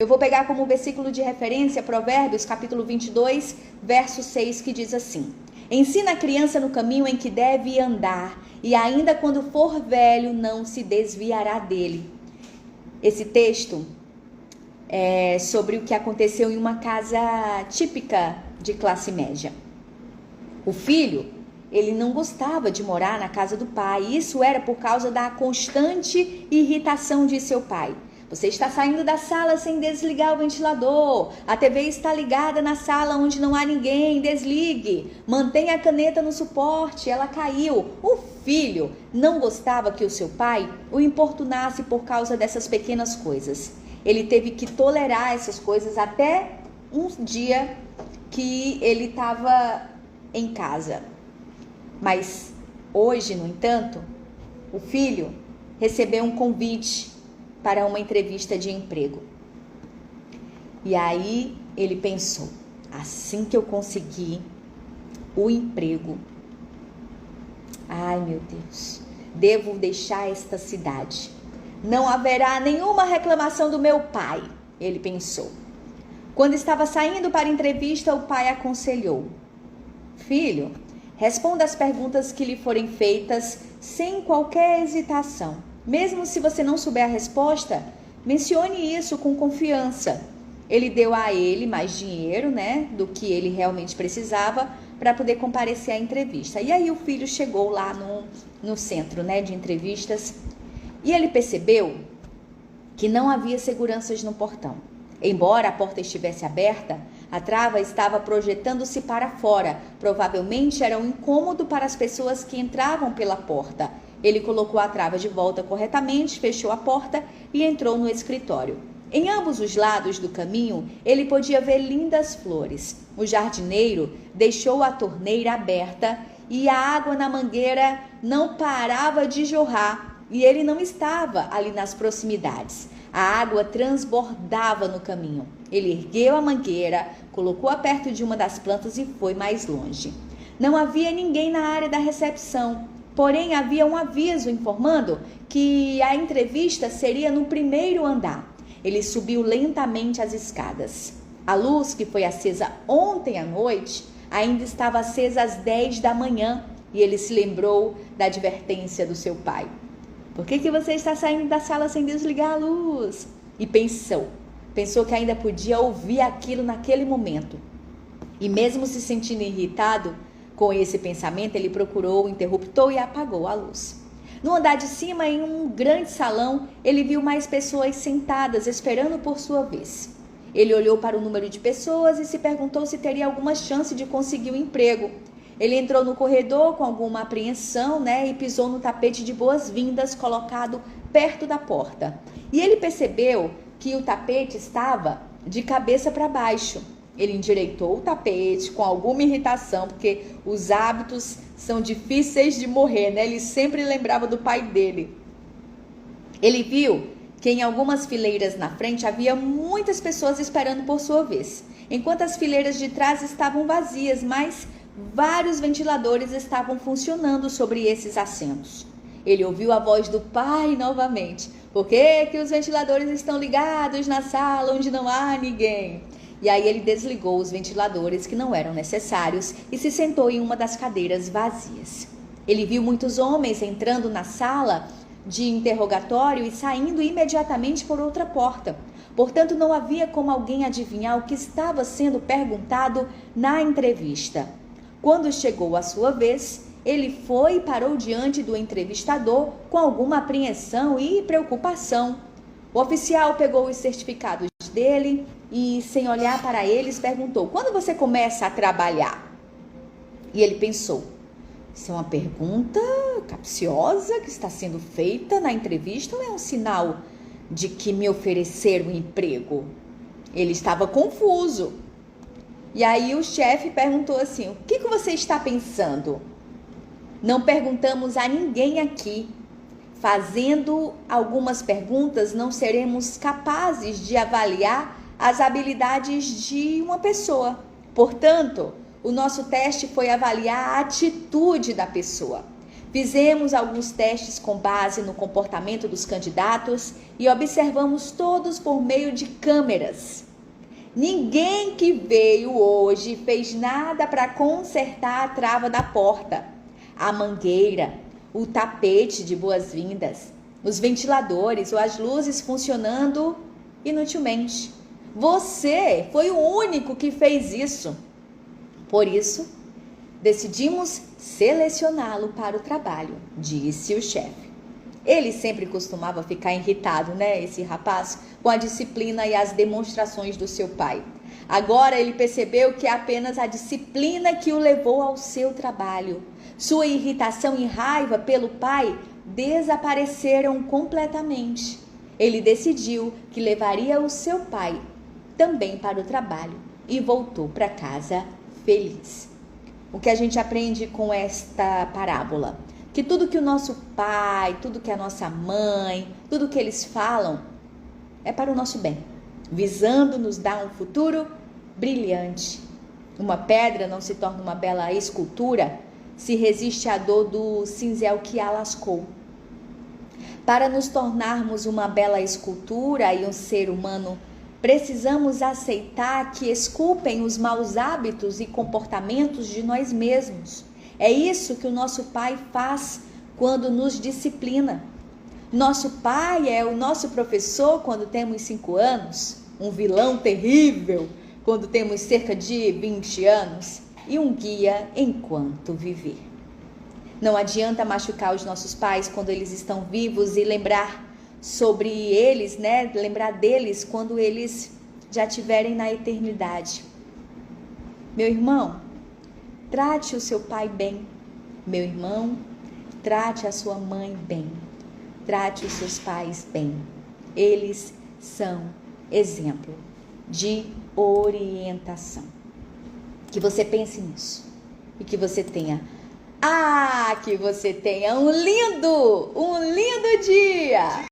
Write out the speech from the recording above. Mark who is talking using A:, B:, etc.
A: Eu vou pegar como versículo de referência Provérbios, capítulo 22, verso 6, que diz assim: ensina a criança no caminho em que deve andar, e ainda quando for velho não se desviará dele. Esse texto é sobre o que aconteceu em uma casa típica de classe média. O filho, ele não gostava de morar na casa do pai. Isso era por causa da constante irritação de seu pai. Você está saindo da sala sem desligar o ventilador. A TV está ligada na sala onde não há ninguém. Desligue. Mantenha a caneta no suporte. Ela caiu. O filho não gostava que o seu pai o importunasse por causa dessas pequenas coisas. Ele teve que tolerar essas coisas até um dia que ele estava em casa. Mas hoje, no entanto, o filho recebeu um convite para uma entrevista de emprego. E aí ele pensou: assim que eu conseguir o emprego, ai meu Deus, devo deixar esta cidade. Não haverá nenhuma reclamação do meu pai, ele pensou. Quando estava saindo para a entrevista, o pai aconselhou: filho, responda as perguntas que lhe forem feitas sem qualquer hesitação. Mesmo se você não souber a resposta, mencione isso com confiança. Ele deu a ele mais dinheiro, do que ele realmente precisava para poder comparecer à entrevista. E aí o filho chegou lá no centro, de entrevistas, e ele percebeu que não havia seguranças no portão. Embora a porta estivesse aberta, a trava estava projetando-se para fora. Provavelmente era um incômodo para as pessoas que entravam pela porta. Ele colocou a trava de volta corretamente, fechou a porta e entrou no escritório. Em ambos os lados do caminho, ele podia ver lindas flores. O jardineiro deixou a torneira aberta e a água na mangueira não parava de jorrar, e ele não estava ali nas proximidades. A água transbordava no caminho. Ele ergueu a mangueira, colocou-a perto de uma das plantas e foi mais longe. Não havia ninguém na área da recepção. Porém, havia um aviso informando que a entrevista seria no primeiro andar. Ele subiu lentamente as escadas. A luz que foi acesa ontem à noite ainda estava acesa às 10 da manhã e ele se lembrou da advertência do seu pai. Por que você está saindo da sala sem desligar a luz? E pensou que ainda podia ouvir aquilo naquele momento. E mesmo se sentindo irritado com esse pensamento, ele procurou o interruptor e apagou a luz. No andar de cima, em um grande salão, ele viu mais pessoas sentadas, esperando por sua vez. Ele olhou para o número de pessoas e se perguntou se teria alguma chance de conseguir um emprego. Ele entrou no corredor com alguma apreensão, e pisou no tapete de boas-vindas colocado perto da porta. E ele percebeu que o tapete estava de cabeça para baixo. Ele endireitou o tapete com alguma irritação, porque os hábitos são difíceis de morrer, Ele sempre lembrava do pai dele. Ele viu que em algumas fileiras na frente havia muitas pessoas esperando por sua vez, enquanto as fileiras de trás estavam vazias, mas vários ventiladores estavam funcionando sobre esses assentos. Ele ouviu a voz do pai novamente. Por que os ventiladores estão ligados na sala onde não há ninguém? E aí ele desligou os ventiladores que não eram necessários e se sentou em uma das cadeiras vazias. Ele viu muitos homens entrando na sala de interrogatório e saindo imediatamente por outra porta. Portanto, não havia como alguém adivinhar o que estava sendo perguntado na entrevista. Quando chegou a sua vez, ele foi e parou diante do entrevistador com alguma apreensão e preocupação. O oficial pegou os certificados dele e, sem olhar para eles, perguntou: quando você começa a trabalhar? E ele pensou: isso é uma pergunta capciosa que está sendo feita na entrevista ou é um sinal de que me ofereceram um emprego? Ele estava confuso. E aí o chefe perguntou assim: o que você está pensando? Não perguntamos a ninguém aqui. Fazendo algumas perguntas, não seremos capazes de avaliar as habilidades de uma pessoa. Portanto, o nosso teste foi avaliar a atitude da pessoa. Fizemos alguns testes com base no comportamento dos candidatos e observamos todos por meio de câmeras. Ninguém que veio hoje fez nada para consertar a trava da porta, a mangueira, o tapete de boas-vindas, os ventiladores ou as luzes funcionando inutilmente. Você foi o único que fez isso. Por isso, decidimos selecioná-lo para o trabalho, disse o chefe. Ele sempre costumava ficar irritado, esse rapaz, com a disciplina e as demonstrações do seu pai. Agora ele percebeu que é apenas a disciplina que o levou ao seu trabalho. Sua irritação e raiva pelo pai desapareceram completamente. Ele decidiu que levaria o seu pai também para o trabalho e voltou para casa feliz. O que a gente aprende com esta parábola? Que tudo que o nosso pai, tudo que a nossa mãe, tudo que eles falam é para o nosso bem, visando nos dar um futuro brilhante. Uma pedra não se torna uma bela escultura se resiste à dor do cinzel que a lascou. Para nos tornarmos uma bela escultura e um ser humano, precisamos aceitar que esculpem os maus hábitos e comportamentos de nós mesmos. É isso que o nosso pai faz quando nos disciplina. Nosso pai é o nosso professor quando temos 5 anos, um vilão terrível quando temos cerca de 20 anos e um guia enquanto viver. Não adianta machucar os nossos pais quando eles estão vivos e lembrar sobre eles, lembrar deles quando eles já estiverem na eternidade. Meu irmão, trate o seu pai bem. Meu irmão, trate a sua mãe bem. Trate os seus pais bem. Eles são exemplo de orientação. Que você pense nisso e que você tenha um lindo dia!